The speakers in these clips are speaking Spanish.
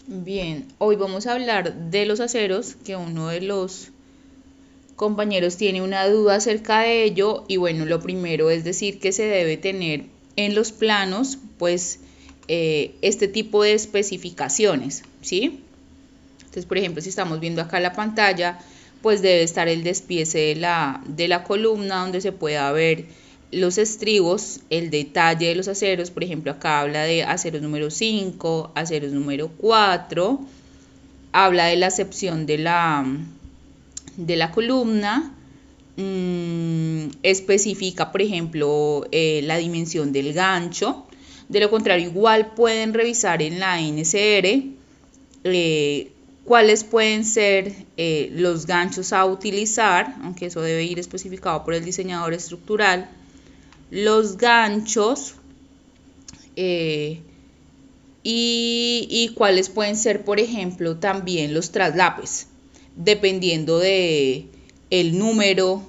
Bien, hoy vamos a hablar de los aceros, que uno de los compañeros tiene una duda acerca de ello. Y bueno, lo primero es decir que se debe tener en los planos, pues, este tipo de especificaciones, ¿sí? Entonces, por ejemplo, si estamos viendo acá la pantalla, pues debe estar el despiece de la columna donde se pueda ver los estribos, el detalle de los aceros. Por ejemplo, acá habla de aceros número 5, aceros número 4, habla de la sección de la columna, especifica, por ejemplo, la dimensión del gancho. De lo contrario, igual pueden revisar en la NSR cuáles pueden ser los ganchos a utilizar, aunque eso debe ir especificado por el diseñador estructural, los ganchos y cuáles pueden ser, por ejemplo, también los traslapes, dependiendo de el número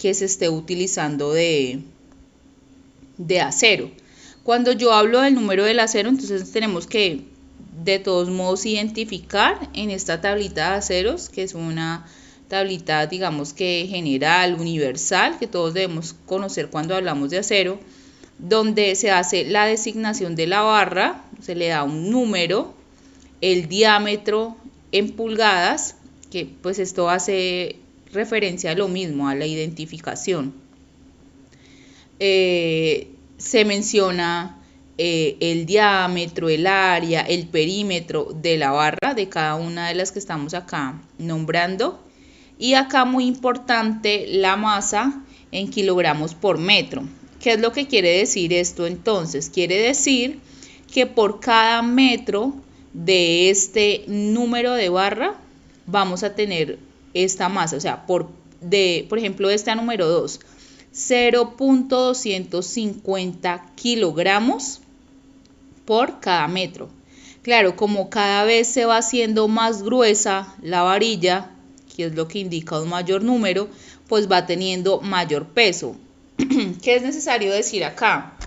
que se esté utilizando de acero. Cuando yo hablo del número del acero, entonces tenemos que de todos modos identificar en esta tablita de aceros, que es una tablita, digamos que general, universal, que todos debemos conocer cuando hablamos de acero, donde se hace la designación de la barra, se le da un número, el diámetro en pulgadas, que pues esto hace referencia a lo mismo, a la identificación. Se menciona el diámetro, el área, el perímetro de la barra, de cada una de las que estamos acá nombrando. Y acá muy importante, la masa en kilogramos por metro. ¿Qué es lo que quiere decir esto entonces? Quiere decir que por cada metro de este número de barra vamos a tener esta masa. O sea, por ejemplo, esta número 2, 0.250 kilogramos por cada metro. Claro, como cada vez se va haciendo más gruesa la varilla, que es lo que indica un mayor número, pues va teniendo mayor peso. ¿Qué es necesario decir acá?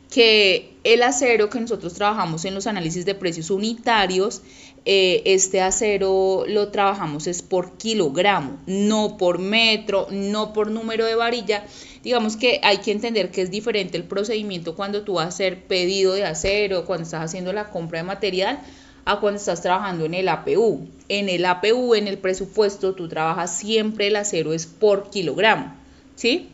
Que el acero que nosotros trabajamos en los análisis de precios unitarios, este acero lo trabajamos es por kilogramo, no por metro, no por número de varilla. Digamos que hay que entender que es diferente el procedimiento cuando tú vas a hacer pedido de acero, cuando estás haciendo la compra de material, a cuando estás trabajando en el APU. En el APU, en el presupuesto, tú trabajas siempre el acero es por kilogramo, ¿sí?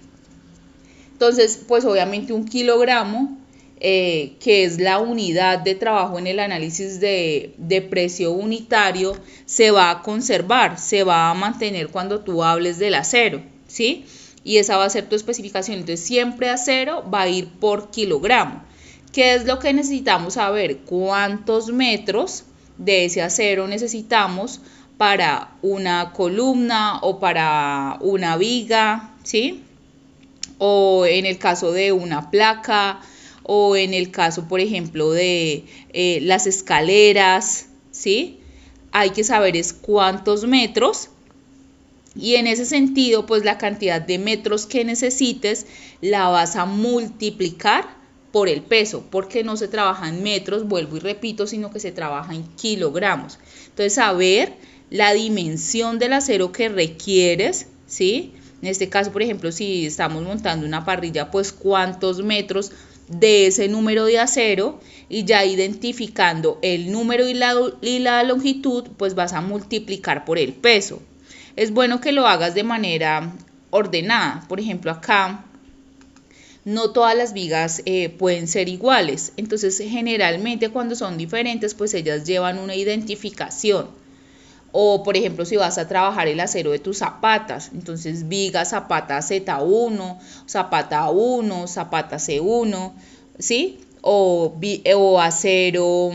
Entonces, pues obviamente un kilogramo, que es la unidad de trabajo en el análisis de precio unitario, se va a conservar, se va a mantener cuando tú hables del acero, ¿sí? Y esa va a ser tu especificación. Entonces, siempre acero va a ir por kilogramo. ¿Qué es lo que necesitamos saber? ¿Cuántos metros de ese acero necesitamos para una columna o para una viga, ¿sí? O en el caso de una placa, o en el caso, por ejemplo, de las escaleras, ¿sí? Hay que saber es cuántos metros, y en ese sentido, pues la cantidad de metros que necesites la vas a multiplicar por el peso, porque no se trabaja en metros, vuelvo y repito, sino que se trabaja en kilogramos. Entonces, saber la dimensión del acero que requieres, ¿sí? En este caso, por ejemplo, si estamos montando una parrilla, pues cuántos metros de ese número de acero, y ya identificando el número y la longitud, pues vas a multiplicar por el peso. Es bueno que lo hagas de manera ordenada. Por ejemplo, acá no todas las vigas pueden ser iguales. Entonces, generalmente cuando son diferentes, pues ellas llevan una identificación. O, por ejemplo, si vas a trabajar el acero de tus zapatas, entonces viga zapata Z1, zapata 1, zapata C1, ¿sí? O acero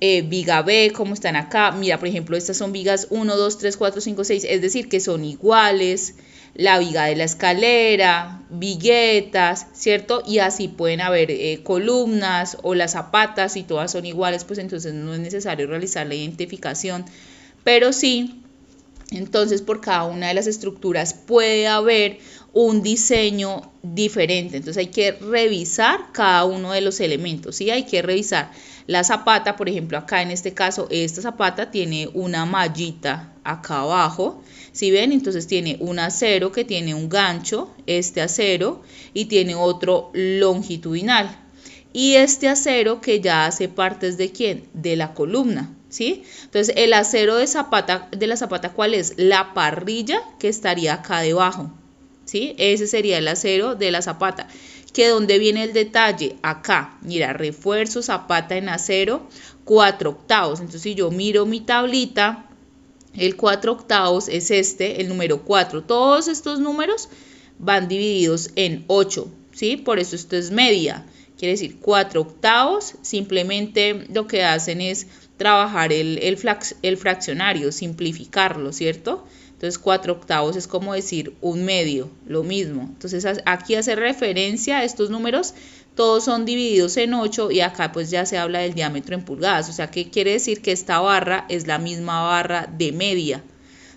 viga B, como están acá. Mira, por ejemplo, estas son vigas 1, 2, 3, 4, 5, 6, es decir, que son iguales. La viga de la escalera, viguetas, ¿cierto? Y así pueden haber columnas o las zapatas, y todas son iguales, pues entonces no es necesario realizar la identificación. Pero sí, entonces por cada una de las estructuras puede haber un diseño diferente. Entonces hay que revisar cada uno de los elementos, ¿sí? Hay que revisar la zapata, por ejemplo, acá en este caso, esta zapata tiene una mallita acá abajo, ¿sí ven? Entonces tiene un acero que tiene un gancho, este acero, y tiene otro longitudinal. Y este acero que ya hace partes ¿de quién? De la columna, ¿sí? Entonces el acero de la zapata, ¿cuál es? La parrilla que estaría acá debajo, ¿sí? Ese sería el acero de la zapata. ¿Que dónde viene el detalle? Acá, mira, refuerzo zapata en acero, 4/8. Entonces si yo miro mi tablita, el 4/8 es el número 4. Todos estos números van divididos en 8, ¿sí? Por eso esto es media. Quiere decir 4/8, simplemente lo que hacen es trabajar el fraccionario, simplificarlo, ¿cierto? Entonces 4/8 es como decir un medio, lo mismo. Entonces aquí hace referencia a estos números, todos son divididos en 8 y acá pues ya se habla del diámetro en pulgadas. O sea, ¿qué quiere decir? Que esta barra es la misma barra de media,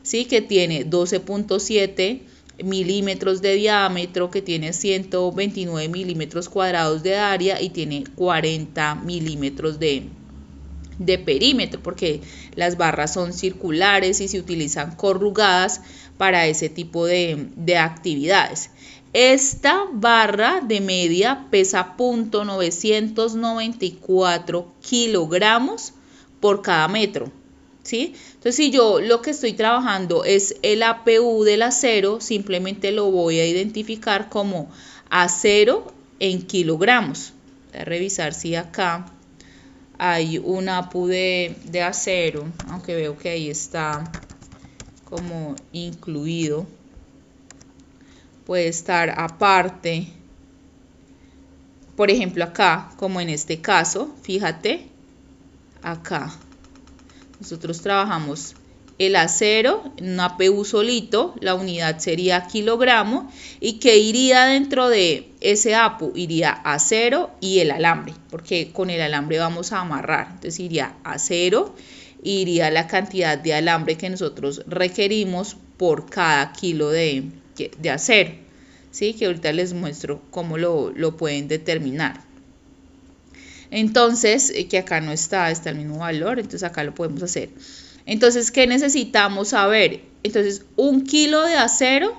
¿sí? Que tiene 12.7 milímetros de diámetro, que tiene 129 milímetros cuadrados de área y tiene 40 milímetros de perímetro, porque las barras son circulares y se utilizan corrugadas para ese tipo de actividades. Esta barra de media pesa 0.994 kilogramos por cada metro, ¿sí? Entonces, si yo lo que estoy trabajando es el APU del acero, simplemente lo voy a identificar como acero en kilogramos. Voy a revisar si acá hay un APU de acero, aunque veo que ahí está como incluido. Puede estar aparte. Por ejemplo, acá, como en este caso, fíjate, acá nosotros trabajamos el acero en un APU solito, la unidad sería kilogramo, y que iría dentro de ese APU, iría acero y el alambre, porque con el alambre vamos a amarrar. Entonces iría acero, iría la cantidad de alambre que nosotros requerimos por cada kilo de acero, ¿sí? Que ahorita les muestro cómo lo pueden determinar. Entonces, que acá no está el mismo valor, entonces acá lo podemos hacer. Entonces, ¿qué necesitamos saber? Entonces, 1 kilo de acero,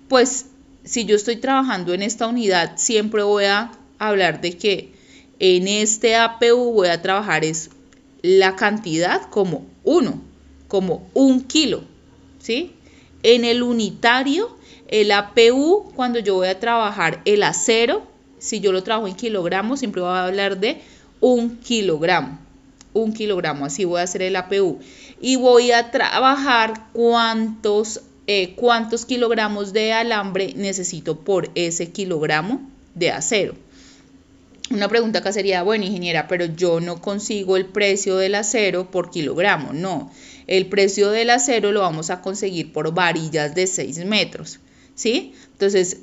pues si yo estoy trabajando en esta unidad, siempre voy a hablar de que en este APU voy a trabajar es la cantidad como 1 kilo, ¿sí? En el unitario, el APU, cuando yo voy a trabajar el acero, si yo lo trabajo en kilogramos, siempre voy a hablar de 1 kilogramo. 1 kilogramo, así voy a hacer el APU. Y voy a trabajar cuántos kilogramos de alambre necesito por ese kilogramo de acero. Una pregunta acá sería, bueno, ingeniera, pero yo no consigo el precio del acero por kilogramo. No, el precio del acero lo vamos a conseguir por varillas de 6 metros, ¿sí? Entonces,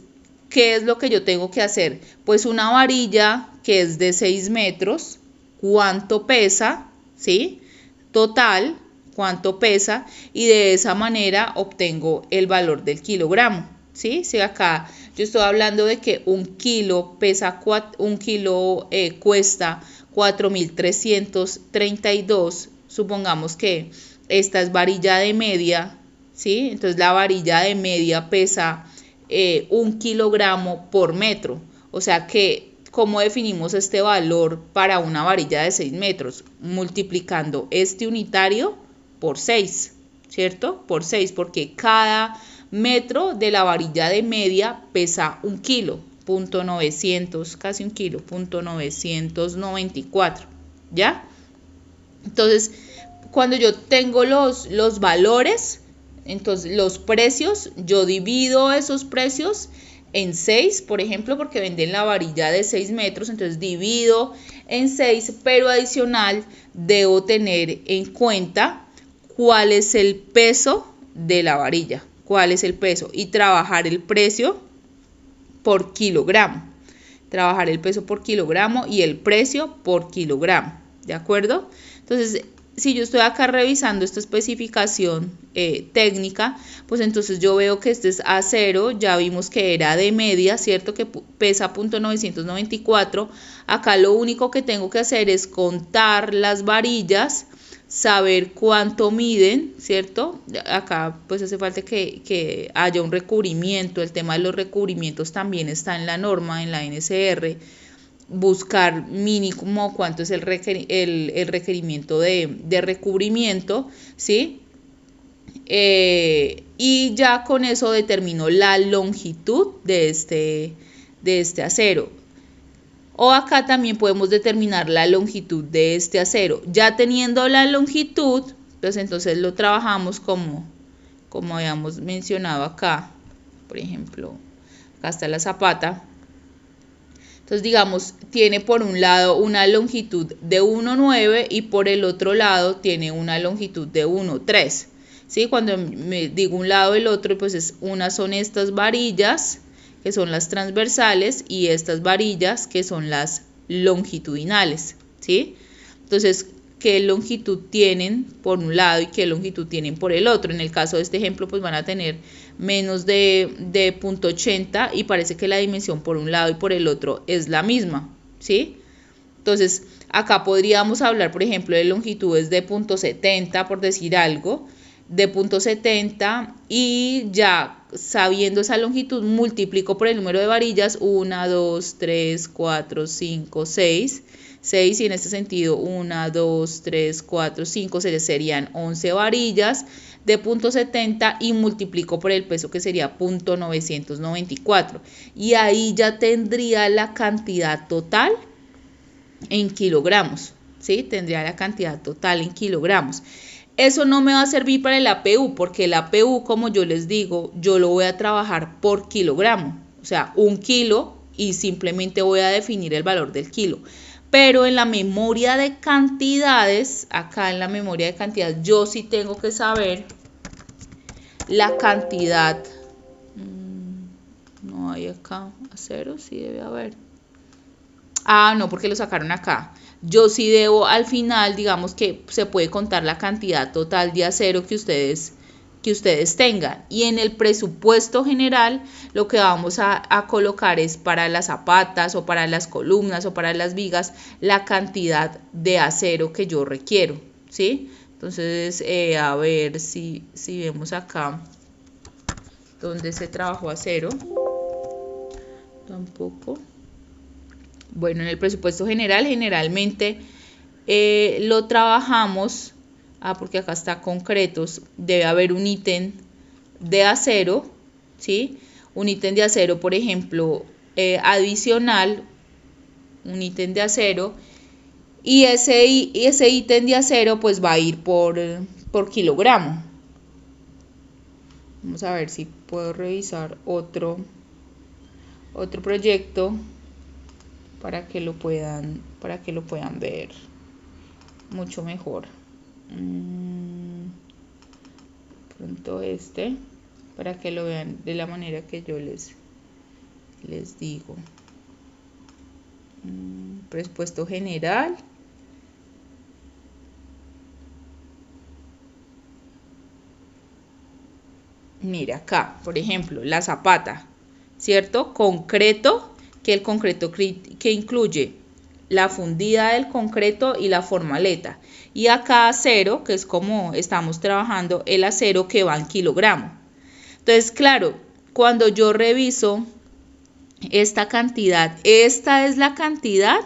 ¿qué es lo que yo tengo que hacer? Pues una varilla que es de 6 metros, ¿cuánto pesa? ¿Sí? Total, ¿cuánto pesa? Y de esa manera obtengo el valor del kilogramo, ¿sí? Si acá yo estoy hablando de que un kilo cuesta 4.332, supongamos que esta es varilla de media, ¿sí? Entonces la varilla de media pesa 1 kilogramo por metro. O sea que, ¿cómo definimos este valor para una varilla de 6 metros? Multiplicando este unitario por 6, ¿cierto? Por 6, porque cada metro de la varilla de media pesa 1 kilo, 0.900, casi 1 kilo, 0.994, ¿ya? Entonces, cuando yo tengo los valores, entonces los precios, yo divido esos precios en 6, por ejemplo, porque venden la varilla de 6 metros, entonces divido en 6, pero adicional debo tener en cuenta cuál es el peso de la varilla, cuál es el peso, y trabajar el precio por kilogramo, trabajar el peso por kilogramo y el precio por kilogramo, ¿de acuerdo? Entonces, si yo estoy acá revisando esta especificación técnica, pues entonces yo veo que este es acero, ya vimos que era de media, ¿cierto? Que pesa .994. Acá lo único que tengo que hacer es contar las varillas, saber cuánto miden, ¿cierto? Acá pues hace falta que haya un recubrimiento. El tema de los recubrimientos también está en la norma, en la NSR. Buscar mínimo cuánto es el requerimiento de recubrimiento, ¿sí? Y ya con eso determino la longitud de este acero. O acá también podemos determinar la longitud de este acero. Ya teniendo la longitud, pues entonces lo trabajamos como habíamos mencionado acá. Por ejemplo, acá está la zapata. Entonces, digamos, tiene por un lado una longitud de 1,9 y por el otro lado tiene una longitud de 1,3. ¿Sí? Cuando me digo un lado y el otro, pues unas son estas varillas, que son las transversales, y estas varillas, que son las longitudinales. ¿Sí? Entonces, ¿qué longitud tienen por un lado y qué longitud tienen por el otro? En el caso de este ejemplo, pues van a tener menos de 0.80 y parece que la dimensión por un lado y por el otro es la misma, ¿sí? Entonces, acá podríamos hablar, por ejemplo, de longitudes de 0.70, por decir algo, de 0.70, y ya sabiendo esa longitud multiplico por el número de varillas, 1, 2, 3, 4, 5, 6, y en este sentido 1, 2, 3, 4, 5 serían 11 varillas de 0.70 y multiplico por el peso, que sería 0.994, y ahí ya tendría la cantidad total en kilogramos, ¿sí? Tendría la cantidad total en kilogramos. Eso no me va a servir para el APU, porque el APU, como yo les digo, yo lo voy a trabajar por kilogramo, o sea, 1 kilo, y simplemente voy a definir el valor del kilo. Pero en la memoria de cantidades, acá en la memoria de cantidades, yo sí tengo que saber la cantidad. No hay acá acero, sí debe haber. Ah, no, porque lo sacaron acá. Yo sí debo al final, digamos que se puede contar la cantidad total de acero que ustedes tengan. Y en el presupuesto general lo que vamos a colocar es para las zapatas o para las columnas o para las vigas la cantidad de acero que yo requiero, ¿sí? Entonces, a ver si vemos acá donde se trabajó acero. Tampoco. Bueno, en el presupuesto general generalmente lo trabajamos, porque acá está concretos, debe haber un ítem de acero, ¿sí? Un ítem de acero, por ejemplo, adicional, un ítem de acero, y ese ítem de acero pues va a ir por kilogramo. Vamos a ver si puedo revisar otro proyecto para que lo puedan ver mucho mejor. Pronto para que lo vean de la manera que yo les digo. Presupuesto general. Mira acá, por ejemplo, la zapata, ¿cierto? Concreto, que el concreto que incluye la fundida del concreto y la formaleta. Y acá acero, que es como estamos trabajando el acero que va en kilogramo. Entonces, claro, cuando yo reviso esta cantidad, esta es la cantidad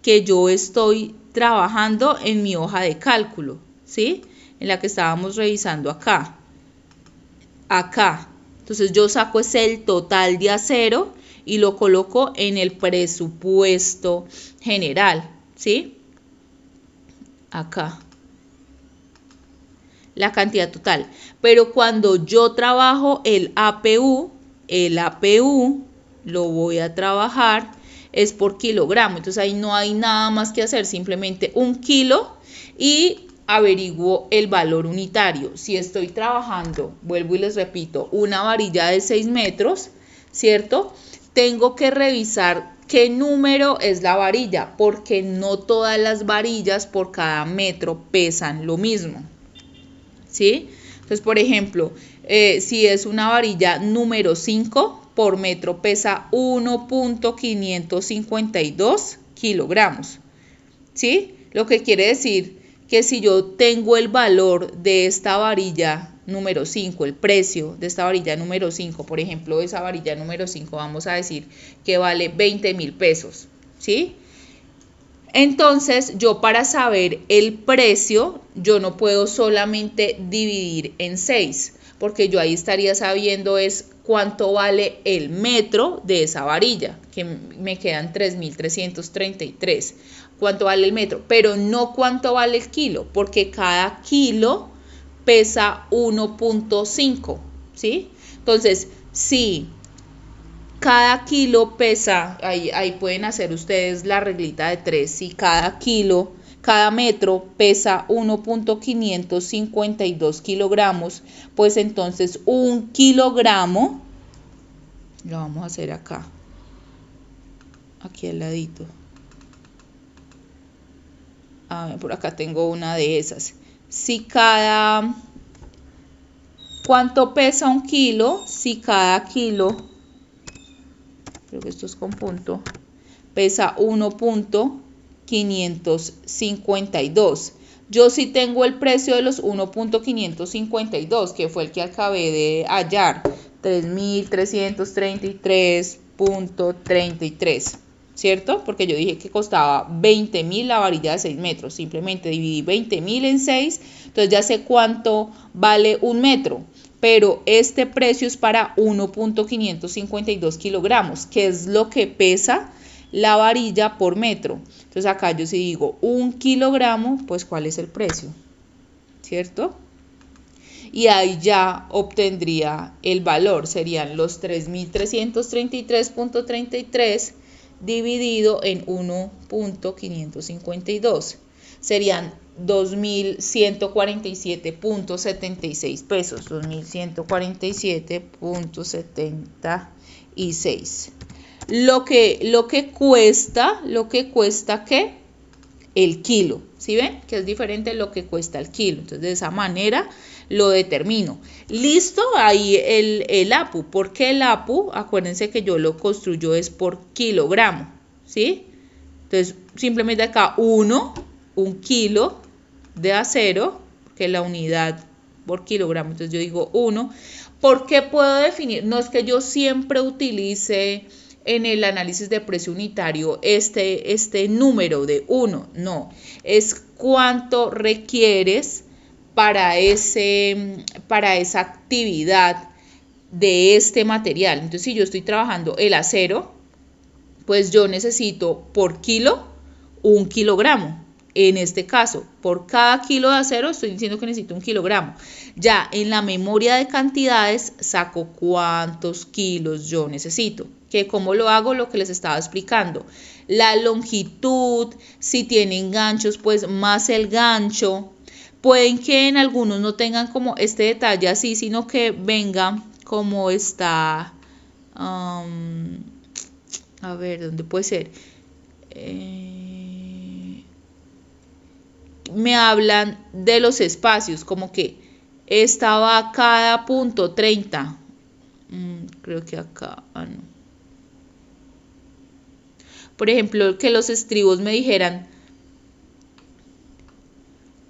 que yo estoy trabajando en mi hoja de cálculo, ¿sí? En la que estábamos revisando acá. Entonces yo saco el total de acero y lo coloco en el presupuesto general, ¿sí? Acá. La cantidad total. Pero cuando yo trabajo el APU lo voy a trabajar es por kilogramo. Entonces ahí no hay nada más que hacer, simplemente 1 kilo y averiguo el valor unitario. Si estoy trabajando, vuelvo y les repito, una varilla de 6 metros, ¿cierto? Tengo que revisar ¿Qué número es la varilla? Porque no todas las varillas por cada metro pesan lo mismo, ¿sí? Entonces, por ejemplo, si es una varilla número 5, por metro pesa 1.552 kilogramos, ¿sí? Lo que quiere decir que si yo tengo el valor de esta varilla número 5, el precio de esta varilla número 5, por ejemplo, esa varilla número 5, vamos a decir que vale 20.000 pesos, ¿sí? Entonces, yo para saber el precio, yo no puedo solamente dividir en 6, porque yo ahí estaría sabiendo es cuánto vale el metro de esa varilla, que me quedan 3.333. Cuánto vale el metro, pero no cuánto vale el kilo, porque cada kilo pesa 1.5, ¿sí? Entonces, si cada kilo pesa, ahí pueden hacer ustedes la reglita de 3, si cada metro pesa 1.552 kilogramos, pues entonces un kilogramo, lo vamos a hacer acá, aquí al ladito. Por acá tengo una de esas. ¿Cuánto pesa un kilo? Si cada kilo, creo que esto es con punto, pesa 1.552. Yo sí tengo el precio de los 1.552, que fue el que acabé de hallar, 3.333.33. ¿Cierto? Porque yo dije que costaba 20.000 la varilla de 6 metros. Simplemente dividí 20.000 en 6. Entonces ya sé cuánto vale un metro. Pero este precio es para 1.552 kilogramos, que es lo que pesa la varilla por metro. Entonces acá yo sí digo 1 kilogramo, pues ¿cuál es el precio? ¿Cierto? Y ahí ya obtendría el valor. Serían los 3.333.33 dividido en 1.552. Serían 2.147.76 pesos. 2.147.76. Lo que cuesta, ¿qué? El kilo. ¿Sí ven? Que es diferente lo que cuesta el kilo. Entonces, de esa manera lo determino. Listo, ahí el APU. ¿Por qué el APU? Acuérdense que yo lo construyo es por kilogramo, ¿sí? Entonces, simplemente acá un kilo de acero, que es la unidad por kilogramo. Entonces, yo digo 1. ¿Por qué puedo definir? No es que yo siempre utilice en el análisis de precio unitario este número de 1, no. Es cuánto requieres para esa actividad de este material. Entonces, si yo estoy trabajando el acero, pues yo necesito por kilo 1 kilogramo. En este caso, por cada kilo de acero estoy diciendo que necesito 1 kilogramo. Ya en la memoria de cantidades saco cuántos kilos yo necesito. Que cómo lo hago, lo que les estaba explicando. La longitud, si tienen ganchos, pues más el gancho. Pueden que en algunos no tengan como este detalle así, sino que venga como está, a ver, ¿dónde puede ser? Me hablan de los espacios, como que estaba a cada punto 30. Creo que acá, no. Por ejemplo, que los estribos me dijeran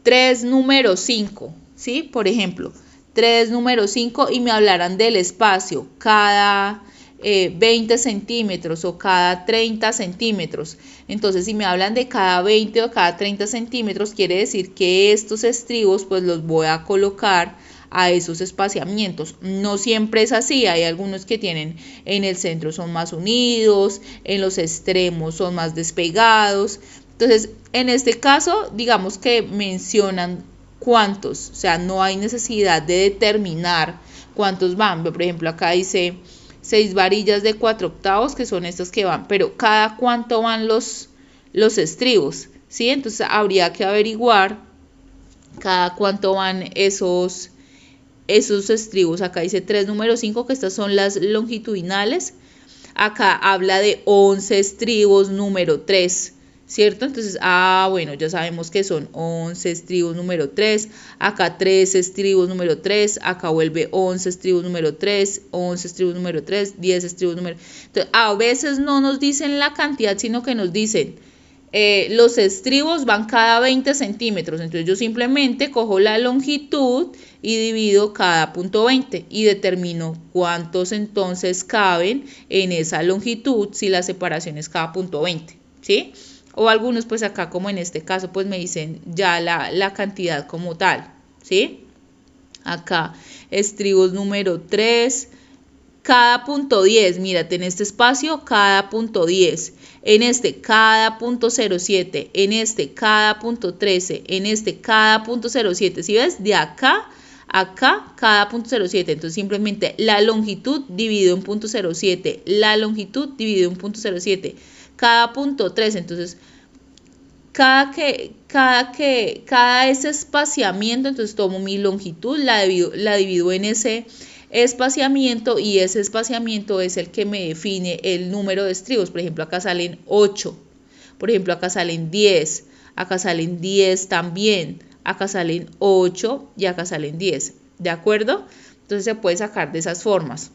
3 número 5, ¿sí? Por ejemplo, 3 número 5 y me hablaran del espacio cada 20 centímetros o cada 30 centímetros. Entonces, si me hablan de cada 20 o cada 30 centímetros, quiere decir que estos estribos pues los voy a colocar a esos espaciamientos. No siempre es así, hay algunos que tienen en el centro son más unidos, en los extremos son más despegados. Entonces, en este caso, digamos que mencionan cuántos, o sea, no hay necesidad de determinar cuántos van. Por ejemplo, acá dice 6 varillas de 4/8, que son estas que van, pero cada cuánto van los estribos, ¿sí? Entonces, habría que averiguar cada cuánto van esos estribos. Acá dice 3 número 5, que estas son las longitudinales. acá habla de 11 estribos número 3, ¿cierto? Entonces, bueno, ya sabemos que son 11 estribos número 3, acá 13 estribos número 3, acá vuelve 11 estribos número 3, 11 estribos número 3, 10 estribos número... Entonces, a veces no nos dicen la cantidad, sino que nos dicen, los estribos van cada 20 centímetros, entonces yo simplemente cojo la longitud y divido cada punto 20 y determino cuántos entonces caben en esa longitud si la separación es cada punto 20, ¿sí? O algunos pues acá como en este caso pues me dicen ya la cantidad como tal, ¿sí? Acá estribos número 3, cada punto 10, mírate en este espacio cada punto 10, en este cada punto 0,7, en este cada punto 13, en este cada punto 0,7, ¿sí ves? De acá acá cada punto 0,7, entonces simplemente la longitud dividido en punto 0,7, la longitud dividido en punto 0,7, cada punto 3, entonces cada ese espaciamiento, entonces tomo mi longitud, la divido en ese espaciamiento y ese espaciamiento es el que me define el número de estribos. Por ejemplo, acá salen 8, por ejemplo, acá salen 10, acá salen 10 también, acá salen 8 y acá salen 10, ¿de acuerdo? Entonces se puede sacar de esas formas.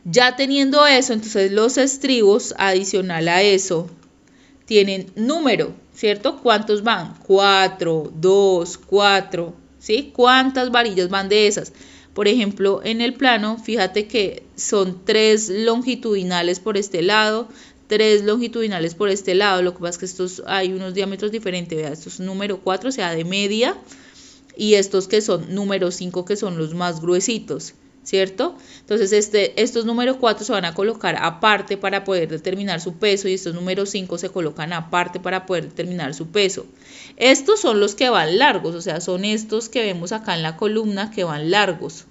Ya teniendo eso, entonces los estribos, adicional a eso, tienen número, ¿cierto? ¿Cuántos van? 4, 2, 4, ¿sí? ¿Cuántas varillas van de esas? Por ejemplo, en el plano, fíjate que son 3 longitudinales por este lado, 3 longitudinales por este lado. Lo que pasa es que estos hay unos diámetros diferentes, ¿verdad? Estos son número 4, o sea, de media, y estos que son número 5, que son los más gruesitos, ¿cierto? Entonces estos números 4 se van a colocar aparte para poder determinar su peso y estos números 5 se colocan aparte para poder determinar su peso. Estos son los que van largos, o sea, son estos que vemos acá en la columna que van largos.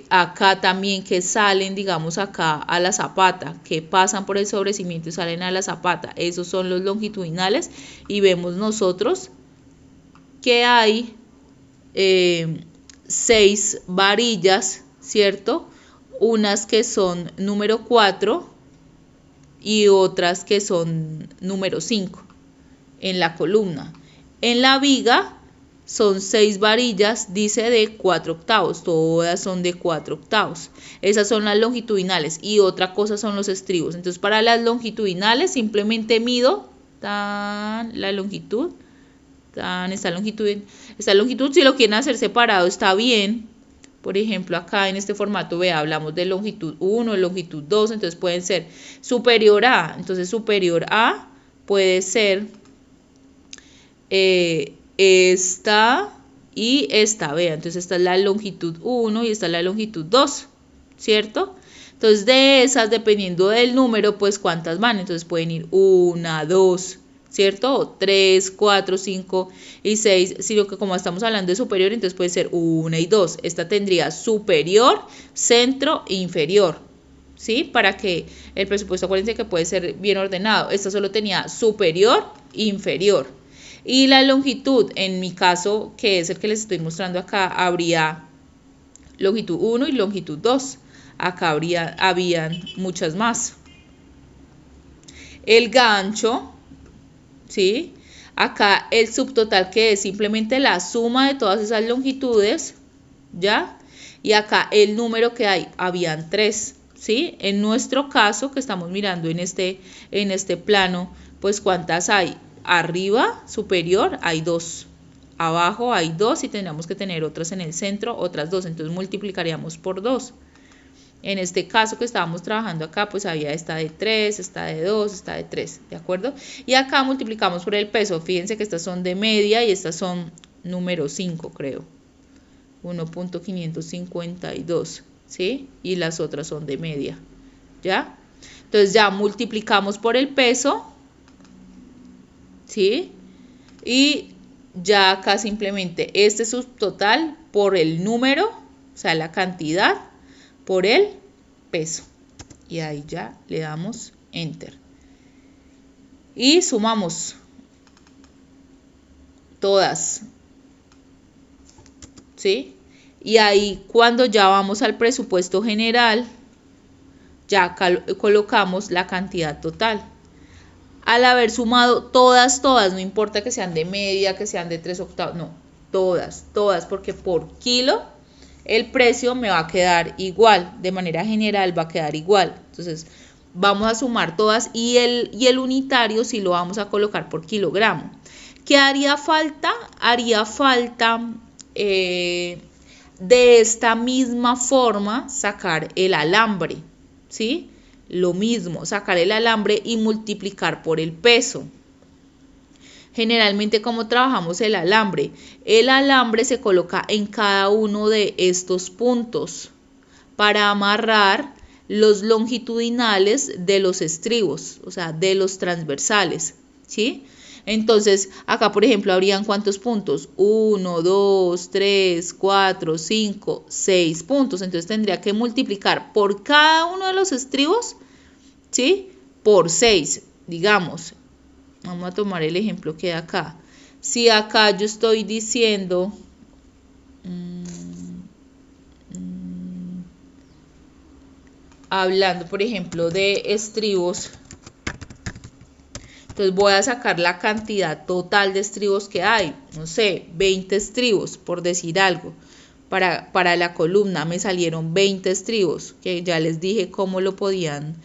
Acá también que salen, digamos acá a la zapata, que pasan por el sobrecimiento y salen a la zapata, esos son los longitudinales y vemos nosotros que hay 6 varillas, ¿cierto? Unas que son número 4 y otras que son número 5 en la columna. En la viga son 6 varillas, dice de 4 octavos, todas son de 4 octavos. Esas son las longitudinales y otra cosa son los estribos. Entonces para las longitudinales simplemente mido la longitud. Esta longitud, si lo quieren hacer separado está bien. Por ejemplo, acá en este formato, vea, hablamos de longitud 1, longitud 2, entonces pueden ser superior a. Entonces superior a puede ser esta y esta, vea. Entonces esta es la longitud 1 y esta es la longitud 2, ¿cierto? Entonces de esas, dependiendo del número, pues cuántas van. Entonces pueden ir 1, 2, ¿cierto? 3, 4, 5 y 6, sino que como estamos hablando de superior, entonces puede ser 1 y 2. Esta tendría superior, centro e inferior, ¿sí? Para que el presupuesto, acuérdense que puede ser bien ordenado. Esta solo tenía superior e inferior. Y la longitud, en mi caso, que es el que les estoy mostrando acá, habría longitud 1 y longitud 2. Acá habían muchas más. El gancho, ¿sí? Acá el subtotal, que es simplemente la suma de todas esas longitudes, ¿ya? Y acá el número que hay, habían 3, ¿sí? En nuestro caso, que estamos mirando en este plano, pues ¿cuántas hay? Arriba, superior, hay 2. Abajo hay 2 y tendríamos que tener otras en el centro, otras 2. Entonces multiplicaríamos por 2. En este caso que estábamos trabajando acá, pues había esta de 3, esta de 2, esta de 3, ¿de acuerdo? Y acá multiplicamos por el peso. Fíjense que estas son de media y estas son número 5, creo. 1.552, ¿sí? Y las otras son de media, ¿ya? Entonces ya multiplicamos por el peso, ¿sí? Y ya acá simplemente este subtotal por el número, o sea, la cantidad, por el peso. Y ahí ya le damos Enter. Y sumamos todas, ¿sí? Y ahí cuando ya vamos al presupuesto general, ya colocamos la cantidad total. Al haber sumado todas, no importa que sean de media, que sean de 3/8, no, todas, porque por kilo el precio me va a quedar igual, de manera general va a quedar igual. Entonces vamos a sumar todas y el unitario sí lo vamos a colocar por kilogramo. ¿Qué haría falta? Haría falta de esta misma forma sacar el alambre, ¿sí? Lo mismo, sacar el alambre y multiplicar por el peso. Generalmente, ¿cómo trabajamos el alambre? El alambre se coloca en cada uno de estos puntos para amarrar los longitudinales de los estribos, o sea, de los transversales, ¿sí? Entonces, acá, por ejemplo, habrían ¿cuántos puntos? 1, 2, 3, 4, 5, 6 puntos. Entonces, tendría que multiplicar por cada uno de los estribos, ¿sí? Por 6, digamos. Vamos a tomar el ejemplo que hay acá. Si acá yo estoy diciendo... hablando, por ejemplo, de estribos, entonces voy a sacar la cantidad total de estribos que hay. No sé, 20 estribos, por decir algo. Para la columna me salieron 20 estribos, que ya les dije cómo lo podían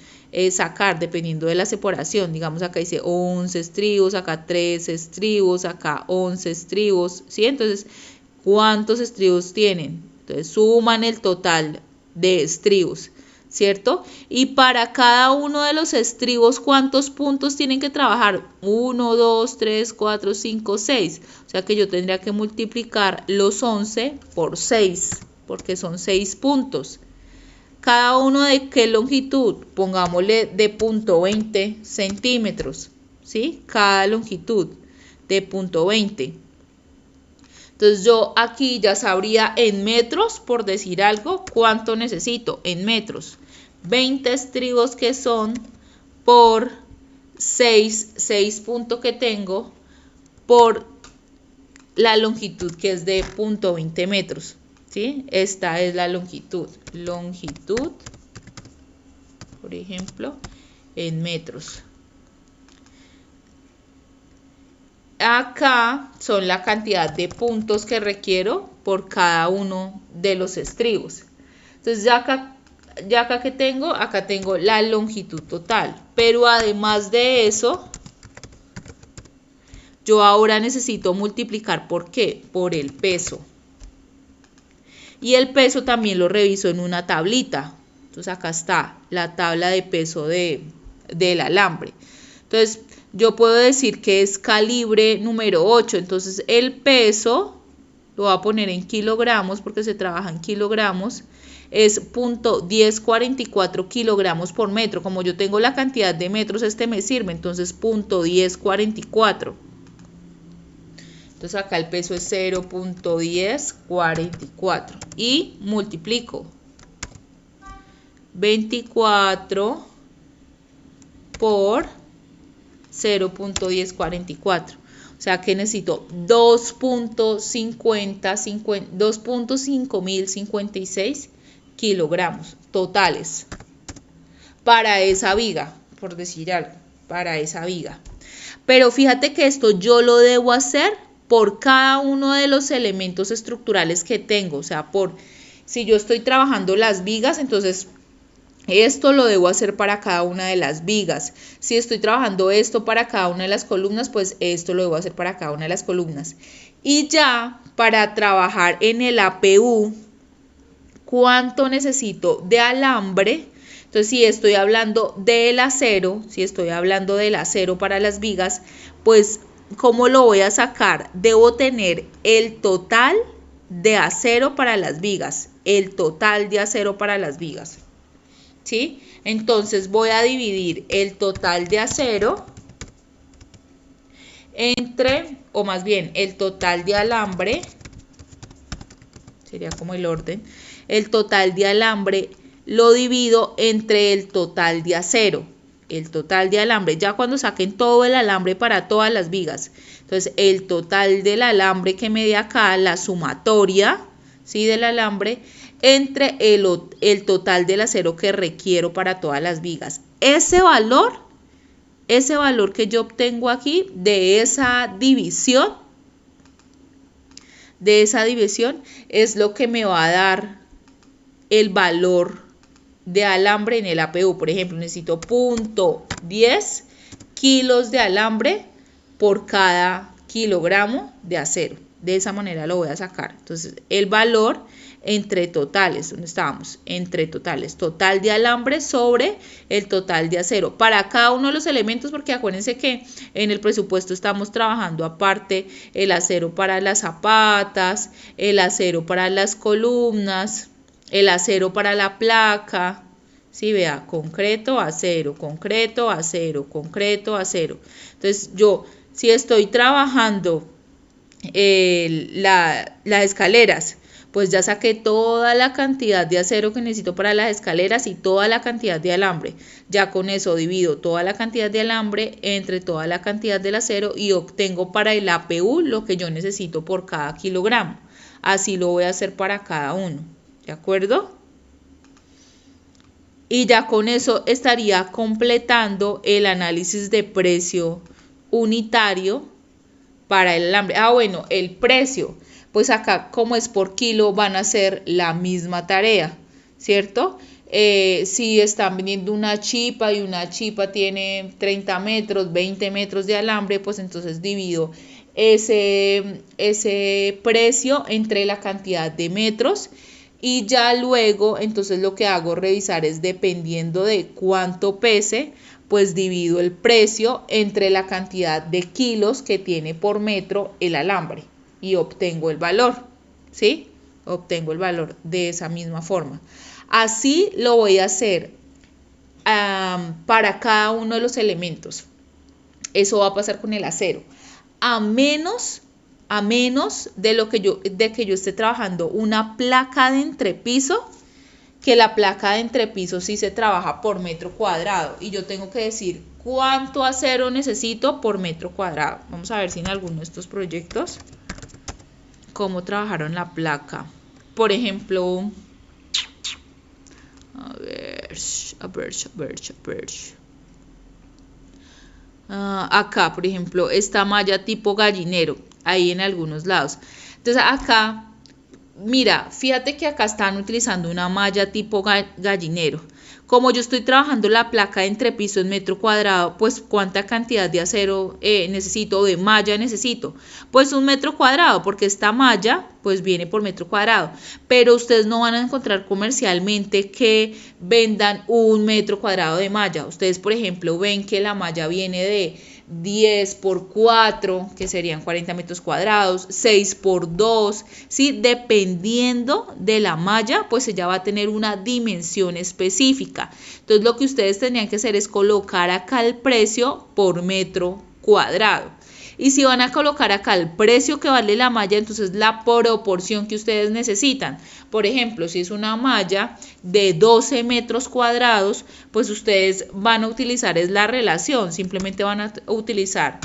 sacar dependiendo de la separación. Digamos, acá dice 11 estribos, acá 13 estribos, acá 11 estribos, ¿sí? Entonces, ¿cuántos estribos tienen? Entonces, suman el total de estribos, ¿cierto? Y para cada uno de los estribos, ¿cuántos puntos tienen que trabajar? 1, 2, 3, 4, 5, 6. O sea que yo tendría que multiplicar los 11 por 6, porque son 6 puntos. Cada uno de qué longitud, pongámosle de 0.20 centímetros, ¿sí? Cada longitud de 0.20. Entonces yo aquí ya sabría en metros, por decir algo, cuánto necesito en metros. 20 estribos que son por 6 puntos que tengo por la longitud que es de 0.20 metros. ¿Sí? Esta es la longitud. Longitud, por ejemplo, en metros. Acá son la cantidad de puntos que requiero por cada uno de los estribos. Entonces ya acá que tengo, acá tengo la longitud total. Pero además de eso, yo ahora necesito multiplicar ¿por qué? Por el peso. Y el peso también lo reviso en una tablita. Entonces acá está la tabla de peso del alambre. Entonces yo puedo decir que es calibre número 8. Entonces el peso lo voy a poner en kilogramos porque se trabaja en kilogramos. Es 0.1044 kilogramos por metro. Como yo tengo la cantidad de metros, este me sirve. Entonces 0.1044. Entonces acá el peso es 0.1044 y multiplico 24 por 0.1044. O sea que necesito 2.5056 kilogramos totales para esa viga, por decir algo, para esa viga. Pero fíjate que esto yo lo debo hacer por cada uno de los elementos estructurales que tengo. O sea, si yo estoy trabajando las vigas, entonces esto lo debo hacer para cada una de las vigas. Si estoy trabajando esto para cada una de las columnas, pues esto lo debo hacer para cada una de las columnas. Y ya para trabajar en el APU, ¿cuánto necesito de alambre? Entonces, si estoy hablando del acero, para las vigas, pues, ¿cómo lo voy a sacar? Debo tener el total de acero para las vigas. El total de acero para las vigas. ¿Sí? Entonces, voy a dividir el total de acero o más bien, el total de alambre. Sería como el orden. El total de alambre lo divido entre el total de acero. El total de alambre, ya cuando saquen todo el alambre para todas las vigas. Entonces, el total del alambre que me dé acá, la sumatoria, ¿sí? Del alambre entre el total del acero que requiero para todas las vigas. Ese valor que yo obtengo aquí de esa división, es lo que me va a dar el valor de alambre en el APU. Por ejemplo, necesito 0.10 kilos de alambre por cada kilogramo de acero. De esa manera lo voy a sacar. Entonces, el valor entre totales, ¿dónde estábamos? Entre totales, total de alambre sobre el total de acero. Para cada uno de los elementos, porque acuérdense que en el presupuesto estamos trabajando aparte el acero para las zapatas, el acero para las columnas, el acero para la placa. Sí, vea, concreto, acero, concreto, acero, concreto, acero. Entonces, yo, si estoy trabajando las escaleras, pues ya saqué toda la cantidad de acero que necesito para las escaleras y toda la cantidad de alambre. Ya con eso divido toda la cantidad de alambre entre toda la cantidad del acero y obtengo para el APU lo que yo necesito por cada kilogramo. Así lo voy a hacer para cada uno, ¿de acuerdo? Y ya con eso estaría completando el análisis de precio unitario para el alambre. Bueno, el precio, pues acá como es por kilo van a hacer la misma tarea, ¿cierto? Si están vendiendo una chipa y una chipa tiene 30 metros, 20 metros de alambre, pues entonces divido ese precio entre la cantidad de metros. Y ya luego, entonces lo que hago revisar es dependiendo de cuánto pese, pues divido el precio entre la cantidad de kilos que tiene por metro el alambre y obtengo el valor, ¿sí? Obtengo el valor de esa misma forma. Así lo voy a hacer para cada uno de los elementos. Eso va a pasar con el acero. A menos de que yo esté trabajando una placa de entrepiso, que la placa de entrepiso sí se trabaja por metro cuadrado y yo tengo que decir cuánto acero necesito por metro cuadrado. Vamos a ver si en alguno de estos proyectos cómo trabajaron la placa. Por ejemplo, a ver. Acá, por ejemplo, esta malla tipo gallinero, ahí en algunos lados. Entonces acá, mira, fíjate que acá están utilizando una malla tipo gallinero. Como yo estoy trabajando la placa de entrepiso en metro cuadrado, pues ¿cuánta cantidad de acero necesito o de malla necesito? Pues 1 metro cuadrado, porque esta malla pues viene por metro cuadrado. Pero ustedes no van a encontrar comercialmente que vendan 1 metro cuadrado de malla. Ustedes, por ejemplo, ven que la malla viene de 10 por 4, que serían 40 metros cuadrados, 6 por 2, ¿sí? Dependiendo de la malla, pues ella va a tener una dimensión específica. Entonces, lo que ustedes tendrían que hacer es colocar acá el precio por metro cuadrado. Y si van a colocar acá el precio que vale la malla, entonces la proporción que ustedes necesitan. Por ejemplo, si es una malla de 12 metros cuadrados, pues ustedes van a utilizar es la relación. Simplemente van a utilizar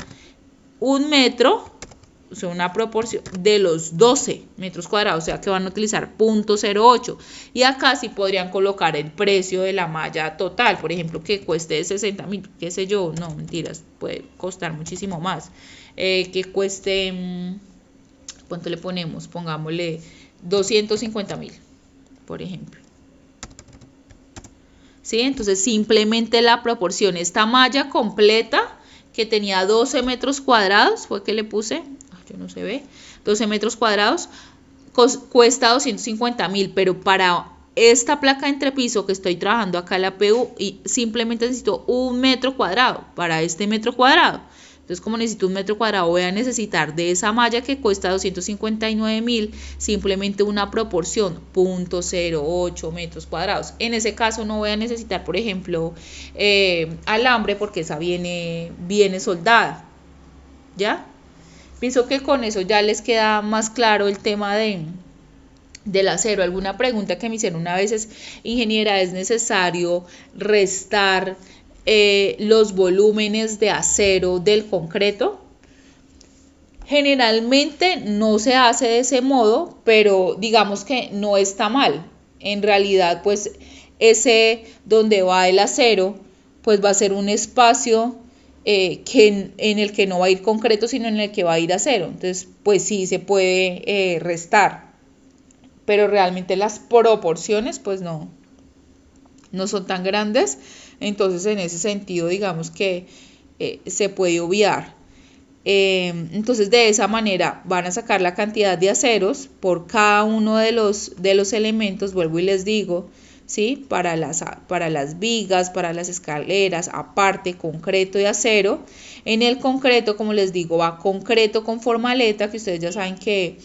1 metro, o sea, una proporción de los 12 metros cuadrados, o sea que van a utilizar 0.08. Y acá sí podrían colocar el precio de la malla total, por ejemplo, que cueste 60.000, qué sé yo, no, mentiras, puede costar muchísimo más. Que cueste, ¿cuánto le ponemos? Pongámosle 250.000, por ejemplo. ¿Sí? Entonces simplemente la proporción, esta malla completa que tenía 12 metros cuadrados, fue que le puse, yo no se ve, 12 metros cuadrados, cuesta 250.000, pero para esta placa de entrepiso que estoy trabajando acá en la PU, y simplemente necesito 1 metro cuadrado para este metro cuadrado. Entonces, como necesito 1 metro cuadrado, voy a necesitar de esa malla que cuesta 259.000, simplemente una proporción, 0.08 metros cuadrados. En ese caso no voy a necesitar, por ejemplo, alambre, porque esa viene soldada, ¿ya? Pienso que con eso ya les queda más claro el tema del acero. Alguna pregunta que me hicieron una vez es, ingeniera, ¿es necesario restar los volúmenes de acero del concreto? Generalmente no se hace de ese modo, pero digamos que no está mal. En realidad, pues ese donde va el acero, pues va a ser un espacio en el que no va a ir concreto, sino en el que va a ir acero. Entonces, pues sí se puede restar, pero realmente las proporciones, pues no son tan grandes. Entonces, en ese sentido, digamos que se puede obviar. Entonces de esa manera van a sacar la cantidad de aceros por cada uno de los elementos, vuelvo y les digo, ¿sí? Para las vigas, para las escaleras, aparte concreto y acero. En el concreto, como les digo, va concreto con formaleta, que ustedes ya saben que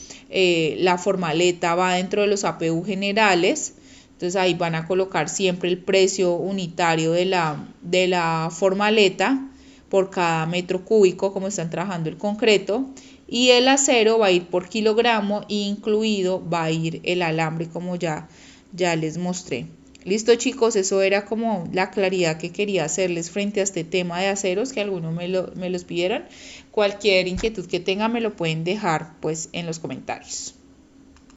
la formaleta va dentro de los APU generales. Entonces ahí van a colocar siempre el precio unitario de la formaleta por cada metro cúbico, como están trabajando el concreto, y el acero va a ir por kilogramo, incluido va a ir el alambre, como ya les mostré. Listo, chicos, eso era como la claridad que quería hacerles frente a este tema de aceros, que algunos me los pidieron. Cualquier inquietud que tengan me lo pueden dejar pues en los comentarios.